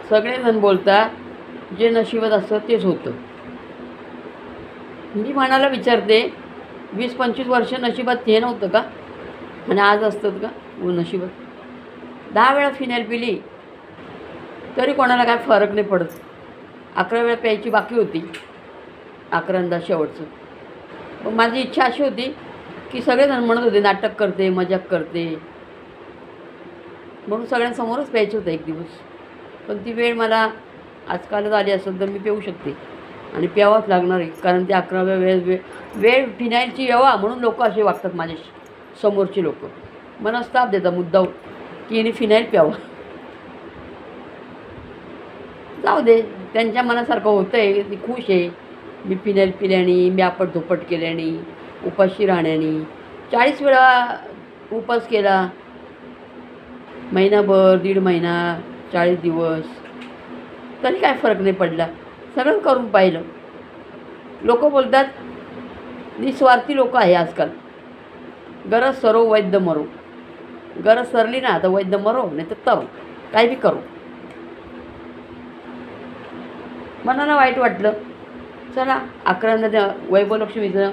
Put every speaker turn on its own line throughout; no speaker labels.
सगळेजण बोलतात जे नशिबात असतं तेच होतं. मी मनाला विचारते, 20-25 वर्ष नशिबात हे नव्हतं का? आणि आज असतात का नशिबात? 10 वेळा फिनाईल पिली तरी कोणाला काय फरक नाही पडत. 11 वेळा प्यायची बाकी होती, 11दा शेवटचं. पण माझी इच्छा अशी होती की सगळेजण म्हणत होते नाटक करते, मजाक करते, म्हणून सगळ्यांसमोरच प्यायचं होतं एक दिवस. पण ती वेळ मला आजकालच आली असेल तर मी पिऊ शकते आणि प्यावाच लागणार आहे. कारण ते 11व्या वेळ फिनाईलची यावा म्हणून लोक असे वागतात. माझे समोरचे लोक मनस्ताप देतात मुद्दाम की हिने फिनाईल प्यावं. जाऊ दे, त्यांच्या मनासारखं होतं आहे, ती खुश आहे. मी फिनाईल पिल्याने, मी आपट-धोपट केल्याने, उपाशी राहण्याने, 40 वेळा उपास केला, महिनाभर, 1.5 महिना, 40 दिवस, तरी काय फरक नाही पडला. सगळं करून पाहिलं. लोक बोलतात निस्वार्थी लोक आहे आजकाल. गरज सरो वैद्य मरो. गरज सरली ना तर वैद्य मरो, नाही तर तरो, काही बी करो. मनाला वाईट वाटलं. चला 11दा वैभवलक्ष्मीचं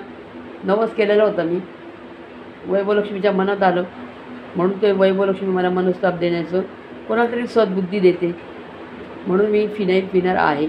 नवस केलेलं होतं मी. वैभवलक्ष्मीच्या मनात आलं म्हणून ते वैभवलक्ष्मी मला मनस्ताप देण्याचं कोणाला तरी सद्बुद्धी देते म्हणून मी फिनाईल पिणार आहे.